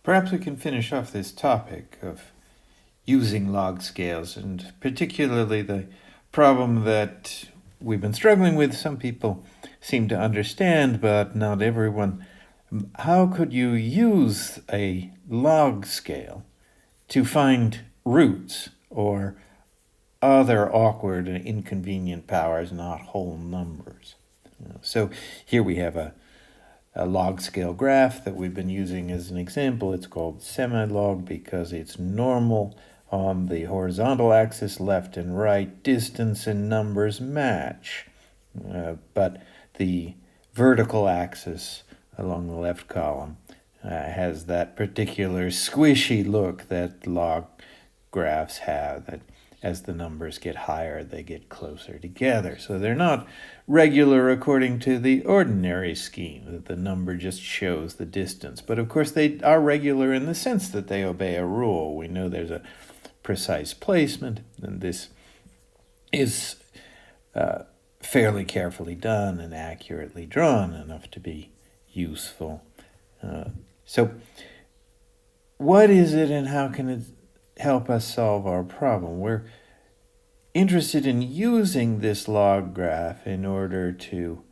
Perhaps we can finish off this topic of using log scales, and particularly the problem that we've been struggling with. Some people seem to understand, but not everyone. How could you use a log scale to find roots or other awkward and inconvenient powers, not whole numbers? So here we have a log scale graph that we've been using as an example. It's called semi-log because it's normal on the horizontal axis, left and right. Distance and numbers match, but the vertical axis along the left column has that particular squishy look that log graphs have, that as the numbers get higher, they get closer together. So they're not regular according to the ordinary scheme, that the number just shows the distance. But of course, they are regular in the sense that they obey a rule. We know there's a precise placement, and this is fairly carefully done and accurately drawn enough to be useful. So what is it, and how can it help us solve our problem? We're interested in using this log graph in order to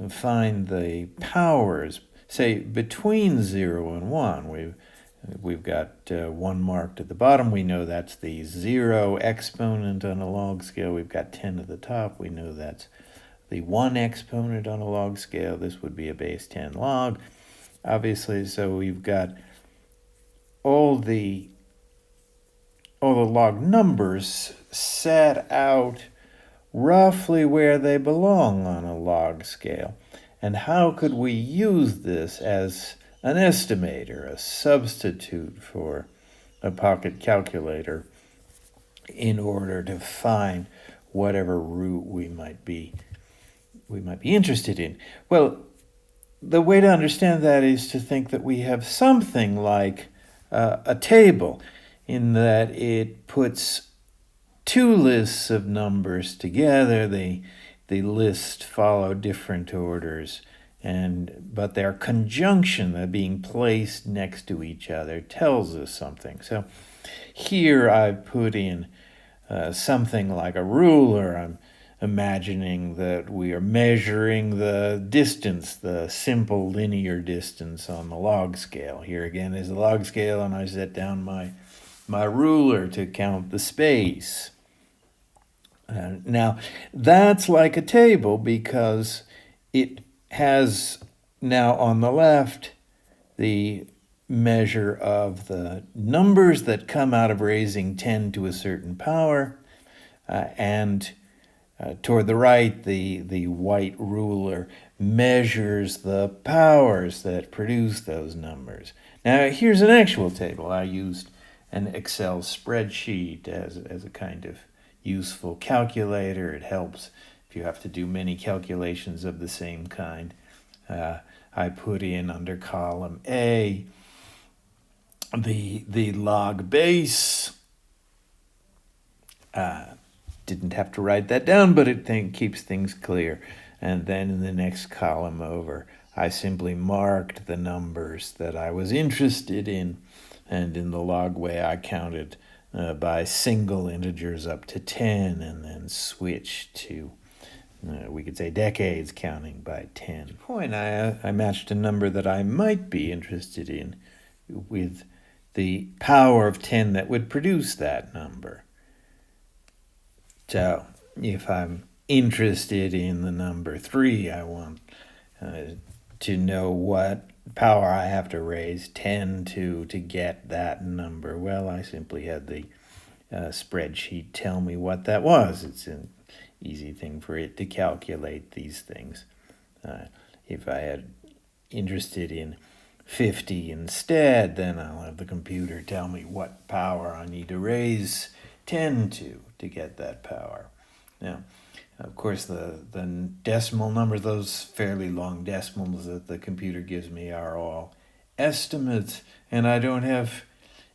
find the powers, say, between 0 and 1. We've got 1 marked at the bottom. We know that's the 0 exponent on a log scale. We've got 10 at the top. We know that's the 1 exponent on a log scale. This would be a base 10 log, obviously. So we've got all the log numbers set out roughly where they belong on a log scale. And how could we use this as an estimator, a substitute for a pocket calculator, in order to find whatever root we might be interested in? Well, the way to understand that is to think that we have something like a table, in that it puts two lists of numbers together. The lists follow different orders, but their conjunction, they're being placed next to each other, tells us something. So here I've put in something like a ruler. I'm imagining that we are measuring the distance, the simple linear distance on the log scale. Here again is the log scale, and I set down my ruler to count the space. Now, that's like a table because it has now on the left the measure of the numbers that come out of raising 10 to a certain power, and toward the right, the white ruler measures the powers that produce those numbers. Now, here's an actual table. I used an Excel spreadsheet as a kind of useful calculator. It helps if you have to do many calculations of the same kind. I put in under column A the log base. Didn't have to write that down, but it keeps things clear. And then in the next column over, I simply marked the numbers that I was interested in. And in the log way, I counted by single integers up to 10, and then switched to, we could say, decades, counting by 10. Point, I matched a number that I might be interested in with the power of 10 that would produce that number. So if I'm interested in the number 3, I want to know what power I have to raise 10 to get that number. Well, I simply had the spreadsheet tell me what that was. It's an easy thing for it to calculate these things. If I had interested in 50 instead, then I'll have the computer tell me what power I need to raise 10 to get that power. Now, of course, the decimal numbers, those fairly long decimals that the computer gives me, are all estimates, and I don't have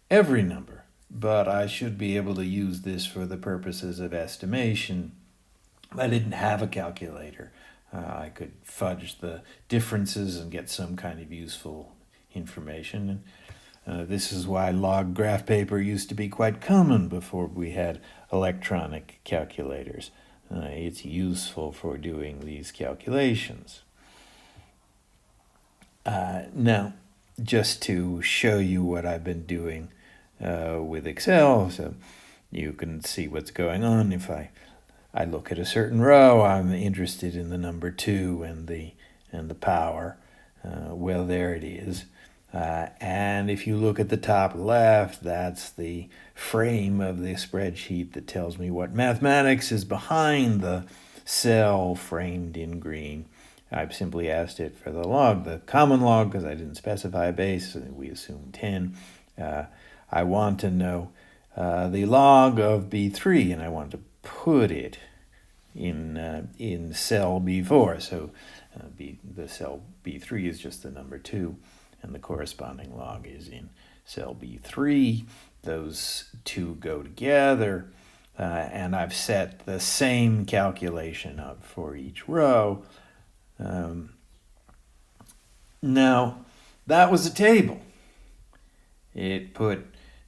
every number, but I should be able to use this for the purposes of estimation. I didn't have a calculator. I could fudge the differences and get some kind of useful information. This is why log graph paper used to be quite common before we had electronic calculators. It's useful for doing these calculations. Now, just to show you what I've been doing with Excel, so you can see what's going on. If I look at a certain row, I'm interested in the number 2 and the power. Well, there it is. And if you look at the top left, that's the frame of the spreadsheet that tells me what mathematics is behind the cell framed in green. I've simply asked it for the log, the common log, because I didn't specify a base. We assume 10. I want to know the log of B3, and I want to put it in cell B4. So the cell B3 is just the number 2, and the corresponding log is in cell B3. Those two go together, and I've set the same calculation up for each row. Now, that was a table. It put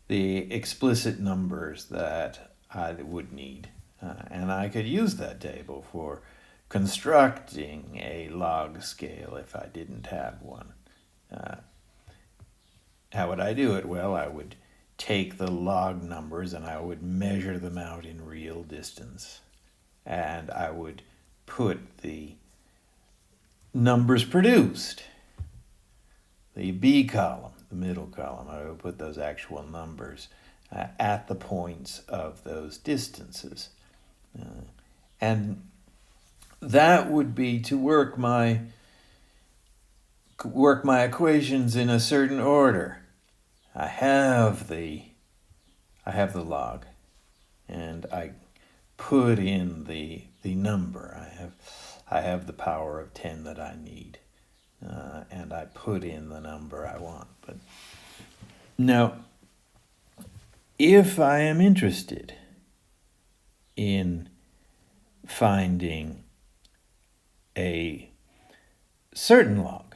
the explicit numbers that I would need, and I could use that table for constructing a log scale if I didn't have one. How would I do it? Well, I would take the log numbers and I would measure them out in real distance, and I would put the numbers produced, the B column, the middle column, I would put those actual numbers at the points of those distances. And that would be to work my equations in a certain order. I have the log, and I put in the number. I have the power of 10 that I need, and I put in the number I want. But now, if I am interested in finding a certain log,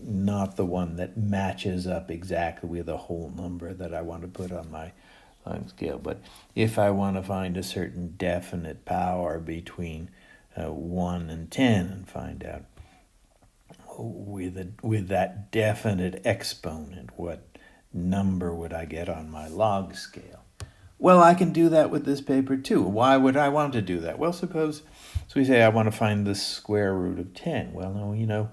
not the one that matches up exactly with a whole number that I want to put on my log scale, but if I want to find a certain definite power between 1 and 10 and find out with that definite exponent what number would I get on my log scale. Well, I can do that with this paper too. Why would I want to do that? Well, suppose, so we say I want to find the square root of 10. Well, no,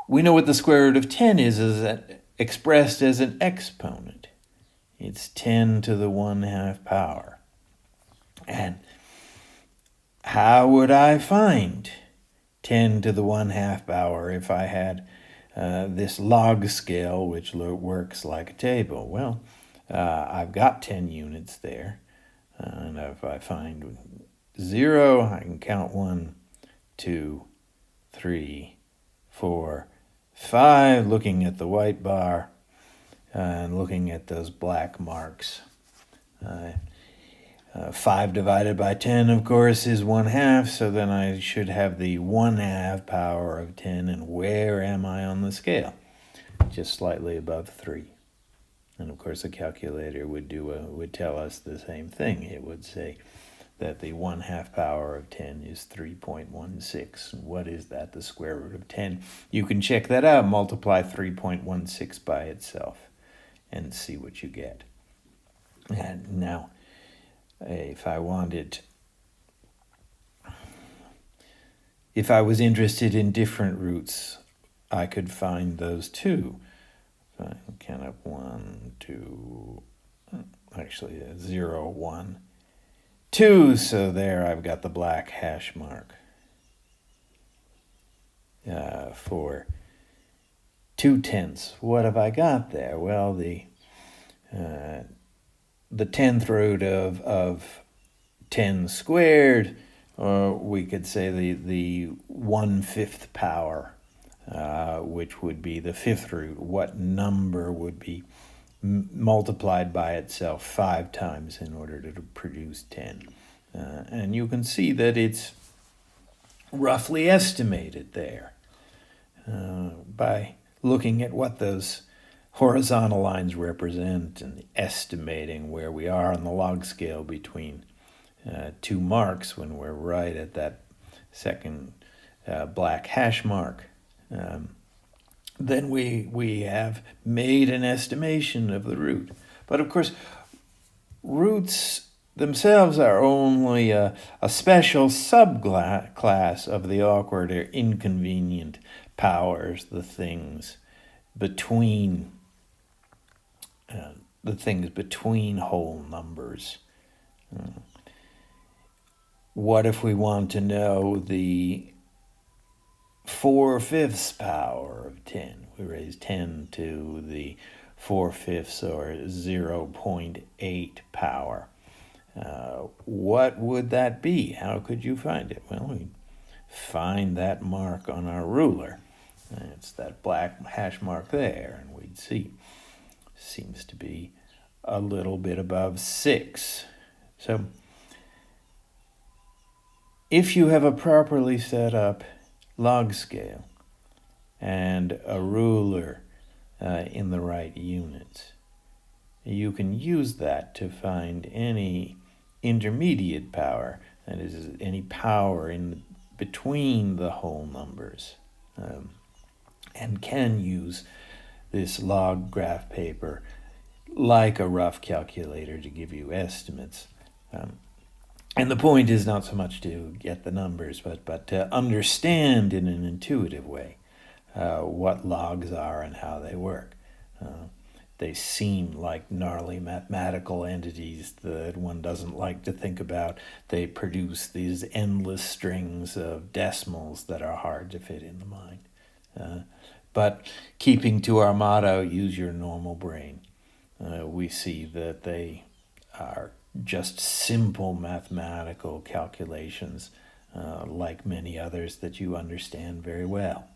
we know what the square root of 10 is that expressed as an exponent. It's 10 to the 1/2 power. And how would I find 10 to the 1/2 power if I had this log scale, which works like a table? Well, I've got 10 units there. And if I find 0, I can count 1, 2, 3, 4, 5, looking at the white bar and looking at those black marks. 5 divided by 10, of course, is 1/2, so then I should have the 1/2 power of 10, and where am I on the scale? Just slightly above 3. And of course, the calculator would tell us the same thing. It would say that the 1/2 power of 10 is 3.16. What is that? The square root of 10. You can check that out. Multiply 3.16 by itself and see what you get. And now, if I was interested in different roots, I could find those too. I count up 1, 2, actually 0, 1, 2. So there I've got the black hash mark for 2/10. What have I got there? Well, the 10th root of 10 squared, or we could say the 1/5 power, which would be the 5th root. What number would be multiplied by itself 5 times in order to produce 10? And you can see that it's roughly estimated there by looking at what those horizontal lines represent and estimating where we are on the log scale between 2 marks when we're right at that second black hash mark. Then we have made an estimation of the root. But of course, roots themselves are only a special subclass of the awkward or inconvenient powers, the things between whole numbers. What if we want to know the 4/5 power of 10? We raise 10 to the 4/5 or 0.8 power. What would that be? How could you find it? Well, we find that mark on our ruler. It's that black hash mark there, and we'd see. Seems to be a little bit above 6. So if you have a properly set up log scale and a ruler in the right units, you can use that to find any intermediate power, that is, any power in between the whole numbers, and can use this log graph paper like a rough calculator to give you estimates. And the point is not so much to get the numbers, but to understand in an intuitive way what logs are and how they work. They seem like gnarly mathematical entities that one doesn't like to think about. They produce these endless strings of decimals that are hard to fit in the mind. But keeping to our motto, use your normal brain, we see that they are just simple mathematical calculations, like many others that you understand very well.